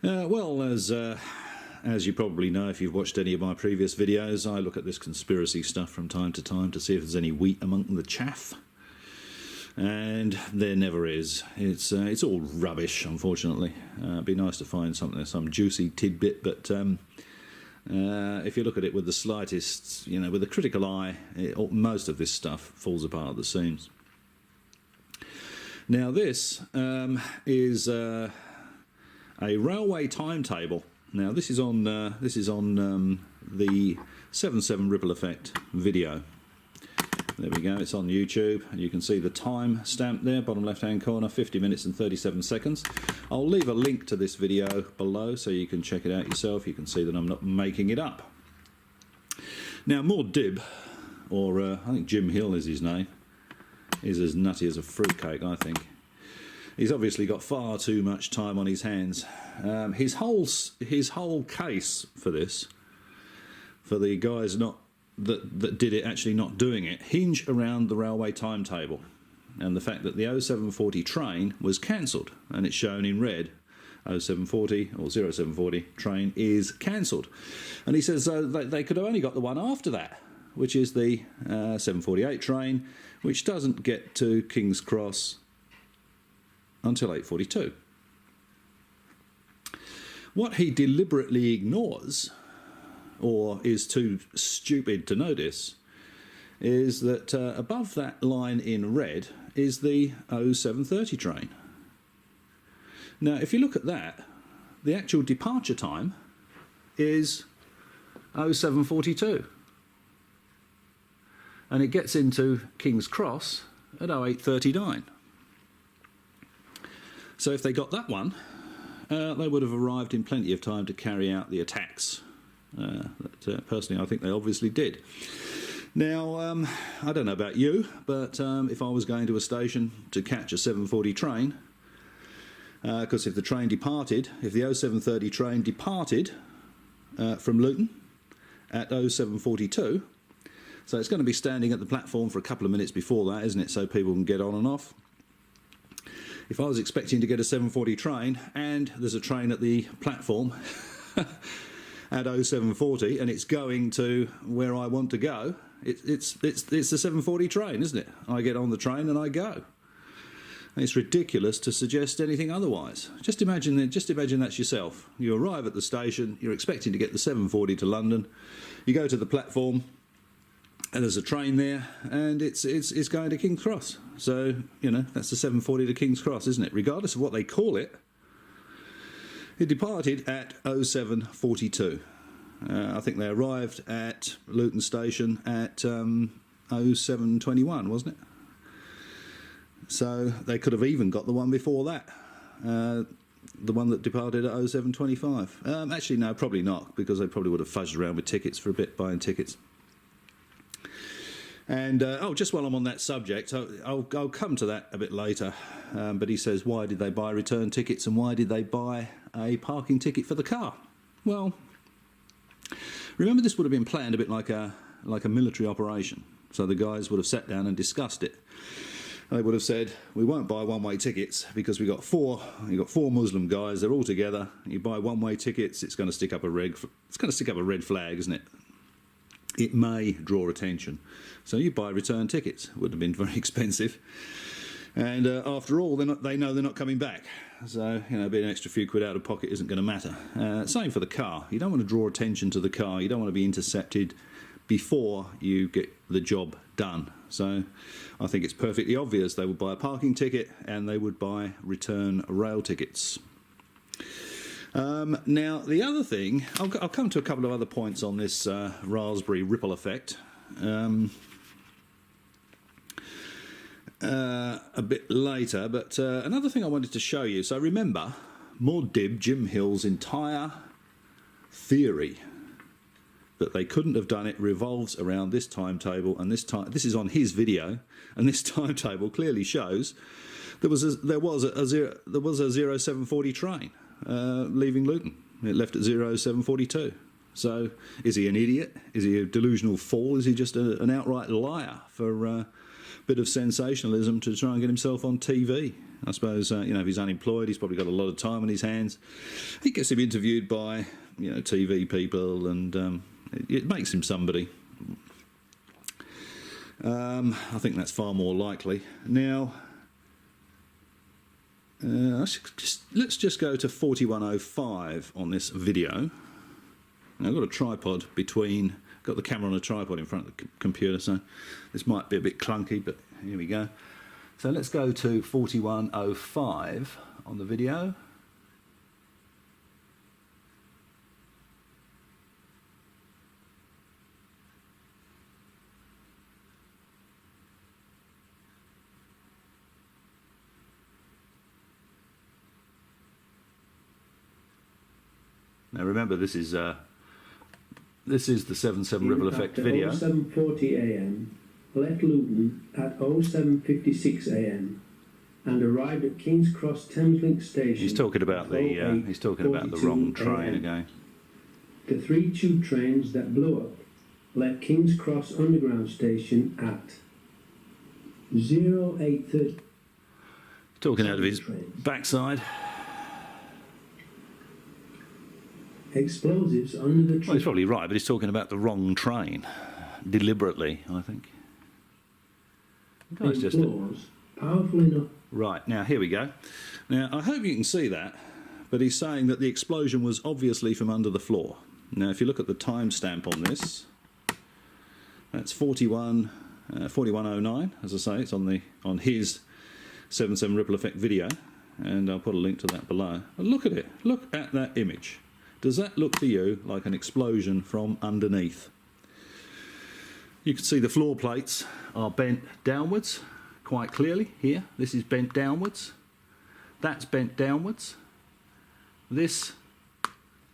Well, as you probably know if you've watched any of my previous videos, I look at this conspiracy stuff from time to time to see if there's any wheat among the chaff. And there never is. It's all rubbish, unfortunately. It'd be nice to find some juicy tidbit, but if you look at it with the slightest, with a critical eye, most of this stuff falls apart at the seams. Now this is a railway timetable. Now this is on the 7/7 ripple effect video. There we go, it's on YouTube, and you can see the time stamp there, bottom left hand corner, 50 minutes and 37 seconds. I'll leave a link to this video below so you can check it out yourself. You can see that I'm not making it up. Now Maud'dib, or I think Jim Hill is his name, is as nutty as a fruitcake, I think. He's obviously got far too much time on his hands. His whole case for this, for the guys that did it actually not doing it, hinge around the railway timetable and the fact that the 0740 train was cancelled, and it's shown in red. 0740 or 0740 train is cancelled, and he says they could have only got the one after that, which is the 748 train, which doesn't get to King's Cross until 8:42. What he deliberately ignores, or is too stupid to notice, is that above that line in red is the 0730 train. Now if you look at that, the actual departure time is 0742, and it gets into King's Cross at 0839. So if they got that one, they would have arrived in plenty of time to carry out the attacks. Personally, I think they obviously did. Now, I don't know about you, but if I was going to a station to catch a 740 train, because if the train departed, if the 0730 train departed from Luton at 0742, so it's going to be standing at the platform for a couple of minutes before that, isn't it, so people can get on and off. If I was expecting to get a 740 train and there's a train at the platform at 0740 and it's going to where I want to go, it's the 740 train, isn't it? I get on the train and I go. And it's ridiculous to suggest anything otherwise. Just imagine that's yourself. You arrive at the station, you're expecting to get the 740 to London, you go to the platform and there's a train there, and it's going to King's Cross. So, that's the 740 to King's Cross, isn't it? Regardless of what they call it, it departed at 0742. I think they arrived at Luton Station at 0721, wasn't it? So they could have even got the one before that, the one that departed at 0725. Actually, no, probably not, because they probably would have fuzzed around with tickets for a bit, buying tickets. And, just while I'm on that subject, I'll come to that a bit later, but he says, why did they buy return tickets and why did they buy a parking ticket for the car? Well, remember, this would have been planned a bit like a military operation. So the guys would have sat down and discussed it. They would have said, we won't buy one-way tickets because you've got four Muslim guys, they're all together, you buy one-way tickets, it's going to stick up a red flag, isn't it? It may draw attention. So you buy return tickets. It would have been very expensive. And after all, they know they're not coming back. So, being an extra few quid out of pocket isn't going to matter. Same for the car. You don't want to draw attention to the car. You don't want to be intercepted before you get the job done. So I think it's perfectly obvious they would buy a parking ticket and they would buy return rail tickets. Now, the other thing, I'll come to a couple of other points on this raspberry ripple effect a bit later, but another thing I wanted to show you. So remember, Maud'dib, Jim Hill's entire theory that they couldn't have done it revolves around this timetable, and this is on his video, and this timetable clearly shows there was a 0740 train leaving Luton. It left at 0742. So is he an idiot? Is he a delusional fool? Is he just an outright liar for bit of sensationalism to try and get himself on TV. I suppose, you know, if he's unemployed, he's probably got a lot of time on his hands. He gets him interviewed by, you know, TV people, and it makes him somebody. I think that's far more likely. Now, let's just go to 4105 on this video. Now, I've got a tripod between, got the camera on a tripod in front of the computer, so this might be a bit clunky, but here we go. So let's go to 4105 on the video. Now remember, this is the 7/7 ripple effect video. 07:40 a.m. left Luton at 07:56 a.m. and arrived at King's Cross Thameslink station. He's talking about the wrong train again. The 3 tube trains that blew up left King's Cross Underground station at 08:30. Talking out of his backside. Explosives under the train. Well, he's probably right, but he's talking about the wrong train, deliberately, I think. Guy's just powerful enough. Right, now here we go. Now I hope you can see that, but he's saying that the explosion was obviously from under the floor. Now if you look at the timestamp on this, that's 4109. As I say, it's on his 7/7 ripple effect video, and I'll put a link to that below. But look at it. Look at that image. Does that look to you like an explosion from underneath? You can see the floor plates are bent downwards quite clearly here. This is bent downwards. That's bent downwards. This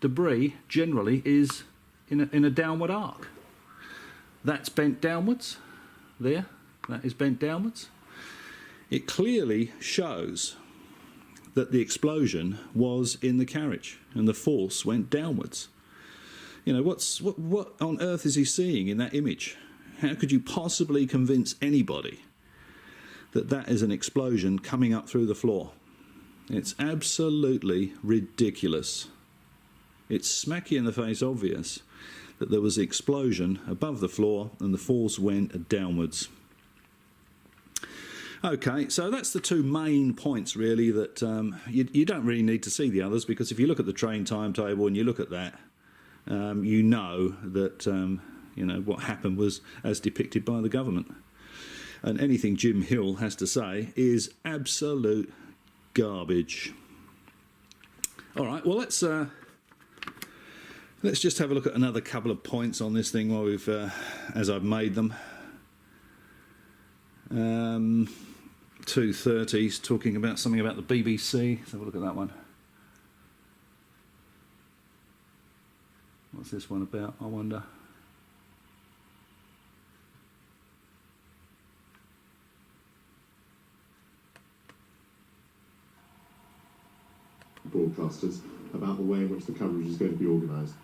debris generally is in a downward arc. That's bent downwards. There, that is bent downwards. It clearly shows that the explosion was in the carriage and the force went downwards. You know, what on earth is he seeing in that image? How could you possibly convince anybody that that is an explosion coming up through the floor? It's absolutely ridiculous. It's smacky in the face obvious that there was an explosion above the floor and the force went downwards. Okay, so that's the 2 main points really that you don't really need to see the others, because if you look at the train timetable and you look at that, you know that you know what happened was as depicted by the government. And anything Jim Hill has to say is absolute garbage. All right, well let's just have a look at another couple of points on this thing while we've as I've made them. 2:30's talking about something about the BBC. Let's have a look at that one. What's this one about, I wonder? Broadcasters about the way in which the coverage is going to be organised.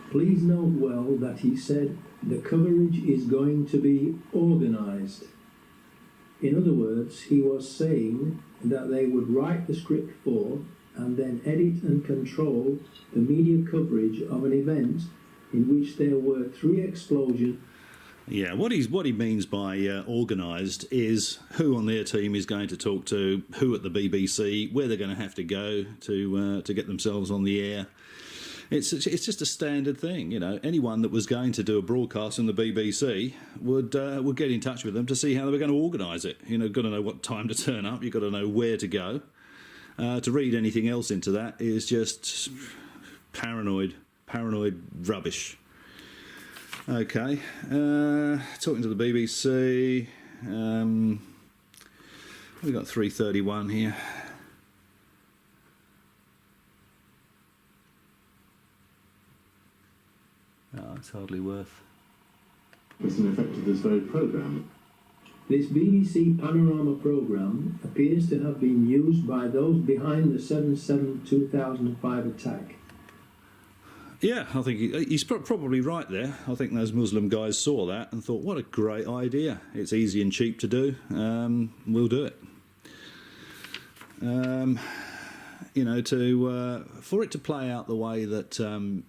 Please note well that he said the coverage is going to be organised. In other words, he was saying that they would write the script for and then edit and control the media coverage of an event in which there were 3 explosions. Yeah, what he means by organised is who on their team is going to talk to who at the BBC, where they're going to have to go to get themselves on the air. It's just a standard thing, you know. Anyone that was going to do a broadcast on the BBC would get in touch with them to see how they were going to organise it. You know, got to know what time to turn up. You've got to know where to go. To read anything else into that is just paranoid rubbish. Okay, talking to the BBC. We've got 3:31 here. Oh, it's hardly worth. It's an effect of this very programme. This BBC Panorama programme appears to have been used by those behind the 7/7/2005 attack. Yeah, I think he's probably right there. I think those Muslim guys saw that and thought, what a great idea. It's easy and cheap to do. We'll do it. You know, for it to play out the way that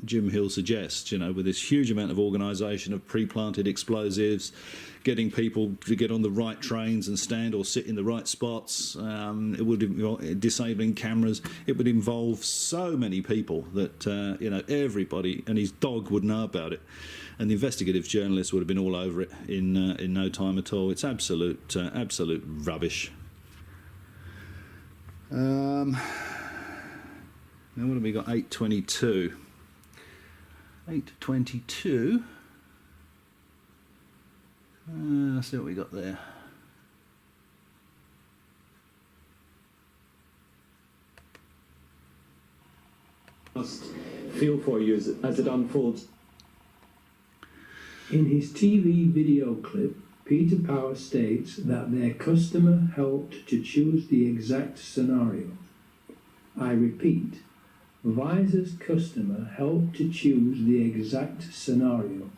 Jim Hill suggests, you know, with this huge amount of organisation of pre-planted explosives, getting people to get on the right trains and stand or sit in the right spots, it would involve disabling cameras. It would involve so many people that you know, everybody and his dog would know about it, and the investigative journalists would have been all over it in no time at all. It's absolute rubbish. Now what have we got? 8:22. 8:22. Let's see what we got there. Must feel for you as it unfolds. In his TV video clip, Peter Power states that their customer helped to choose the exact scenario. I repeat, Visor's customer helped to choose the exact scenario.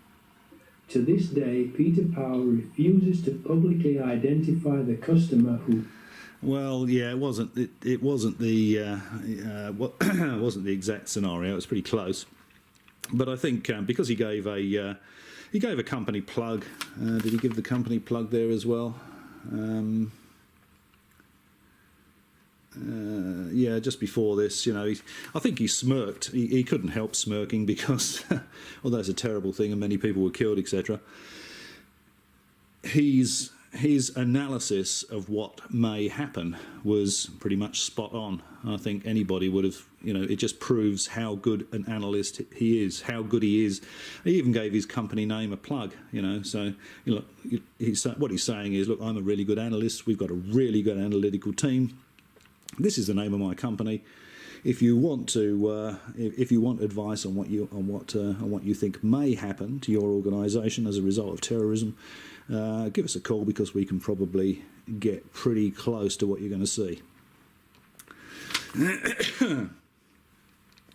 To this day, Peter Power refuses to publicly identify the customer who... Well, yeah, it wasn't the it wasn't the exact scenario. It was pretty close, but I think because he gave a company plug. Did he give the company plug there as well? Yeah, just before this, you know, I think he smirked. He couldn't help smirking because, although it's a terrible thing and many people were killed, etc. His analysis of what may happen was pretty much spot on. I think anybody would have, you know, it just proves how good an analyst he is, how good he is. He even gave his company name a plug, you know. So, you know, what he's saying is, look, I'm a really good analyst. We've got a really good analytical team. This is the name of my company. If you want to, if you want advice on what you think may happen to your organisation as a result of terrorism, give us a call because we can probably get pretty close to what you're going to see.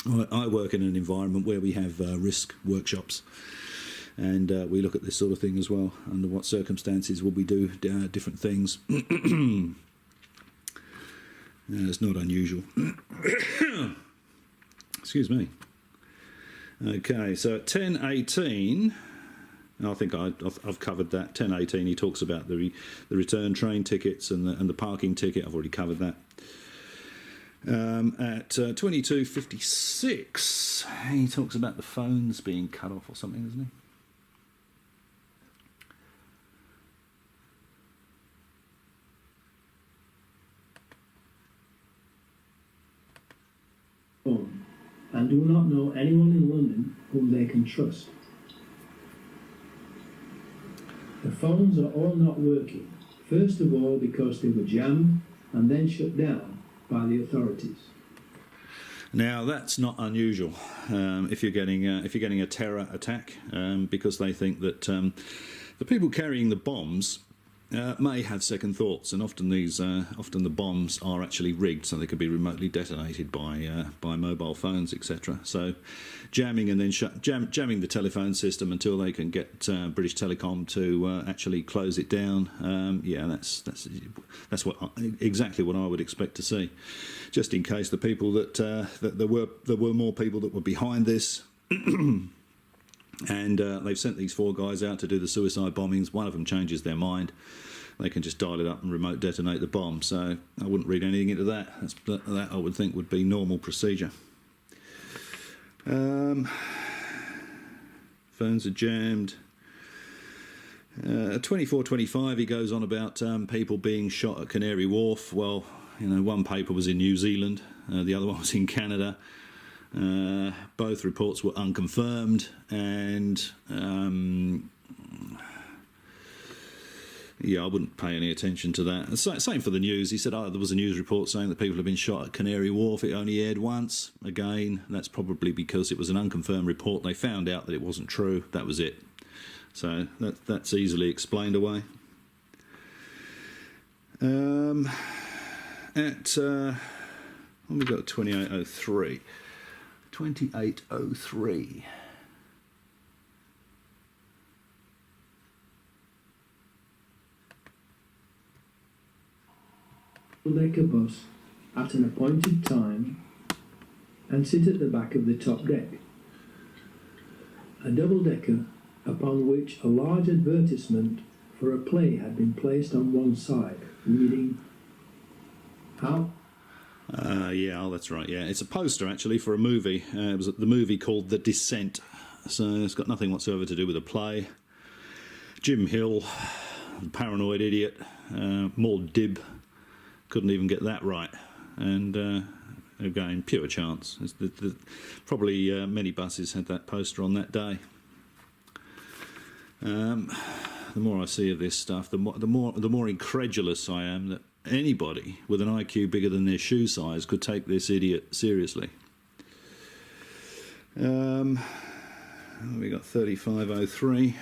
I work in an environment where we have risk workshops, and we look at this sort of thing as well. Under what circumstances will we do different things? It's not unusual. Excuse me. Okay, so at 10:18, I think I've covered that. 10:18, he talks about the return train tickets and the parking ticket. I've already covered that. At 22:56, he talks about the phones being cut off or something, doesn't he? And do not know anyone in London whom they can trust. The phones are all not working. First of all, because they were jammed and then shut down by the authorities. Now that's not unusual if you're getting a terror attack, because they think that the people carrying the bombs may have second thoughts, and often the bombs are actually rigged, so they could be remotely detonated by mobile phones, etc. So, jamming and then jamming the telephone system until they can get British Telecom to actually close it down. Yeah, that's exactly what I would expect to see. Just in case the people that there were more people that were behind this. And they've sent these 4 guys out to do the suicide bombings. One of them changes their mind. They can just dial it up and remote detonate the bomb. So I wouldn't read anything into that. That I would think would be normal procedure. Phones are jammed. At 24:25, he goes on about people being shot at Canary Wharf. Well, you know, one paper was in New Zealand, the other one was in Canada. Both reports were unconfirmed, and yeah, I wouldn't pay any attention to that. Same for the news. He said, there was a news report saying that people have been shot at Canary Wharf. It only aired once. Again, that's probably because it was an unconfirmed report. They found out that it wasn't true. That was it. So that's easily explained away. At we got 28:03. 2803. Double-decker bus at an appointed time and sit at the back of the top deck. A double-decker upon which a large advertisement for a play had been placed on one side, reading, "How?" Yeah, oh, that's right, yeah. It's a poster, actually, for a movie. It was the movie called The Descent, so it's got nothing whatsoever to do with the play. Jim Hill, the paranoid idiot, Maud'dib, couldn't even get that right. And again, pure chance. Probably many buses had that poster on that day. The more I see of this stuff, the more incredulous I am that anybody with an IQ bigger than their shoe size could take this idiot seriously. We got 3503.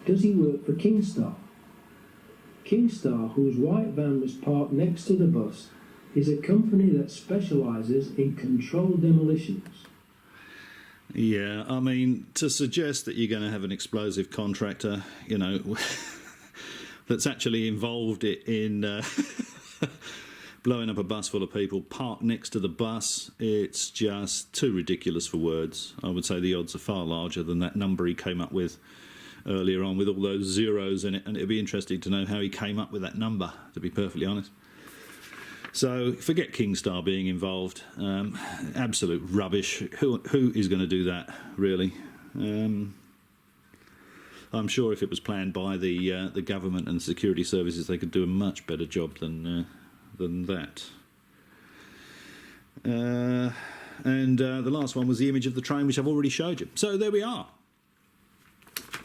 Does he work for Kingstar? Kingstar, whose white van was parked next to the bus, is a company that specialises in controlled demolitions. Yeah, I mean, to suggest that you're going to have an explosive contractor, you know, that's actually involved in blowing up a bus full of people parked next to the bus, it's just too ridiculous for words. I would say the odds are far larger than that number he came up with earlier on with all those zeros in it, and it'd be interesting to know how he came up with that number, to be perfectly honest. So forget Kingstar being involved. Absolute rubbish. Who is going to do that, really? I'm sure if it was planned by the government and security services, they could do a much better job than that. And the last one was the image of the train, which I've already showed you. So there we are.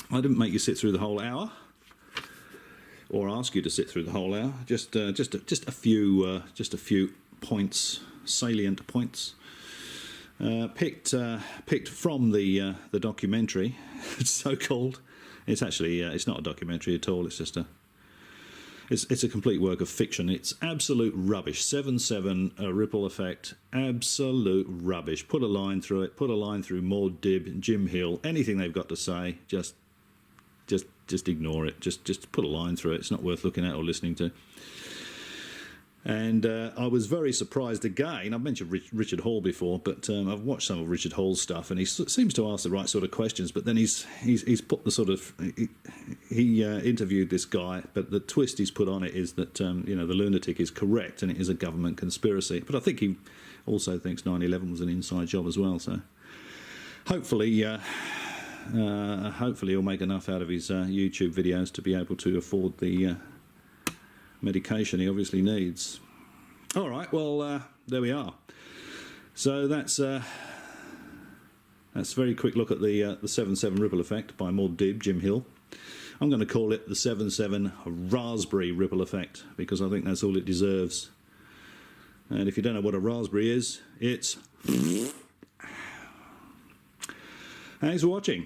I didn't make you sit through the whole hour, or ask you to sit through the whole hour. Just a few points, salient points, picked from the documentary. It's so called. It's actually it's not a documentary at all. It's just it's a complete work of fiction. It's absolute rubbish. 7/7, a ripple effect. Absolute rubbish. Put a line through it. Put a line through Maud'dib, Jim Hill. Anything they've got to say, just ignore it. Just put a line through it. It's not worth looking at or listening to. And I was very surprised again. I've mentioned Richard Hall before, but I've watched some of Richard Hall's stuff, and he seems to ask the right sort of questions. But then he's put the sort of he interviewed this guy, but the twist he's put on it is that the lunatic is correct and it is a government conspiracy. But I think he also thinks 9/11 was an inside job as well. So hopefully he'll make enough out of his YouTube videos to be able to afford the medication he obviously needs. All right, well, there we are. So that's a very quick look at the 7/7 ripple effect by Maud'dib, Jim Hill. I'm going to call it the 7/7 raspberry ripple effect because I think that's all it deserves. And if you don't know what a raspberry is, it's... Thanks for watching.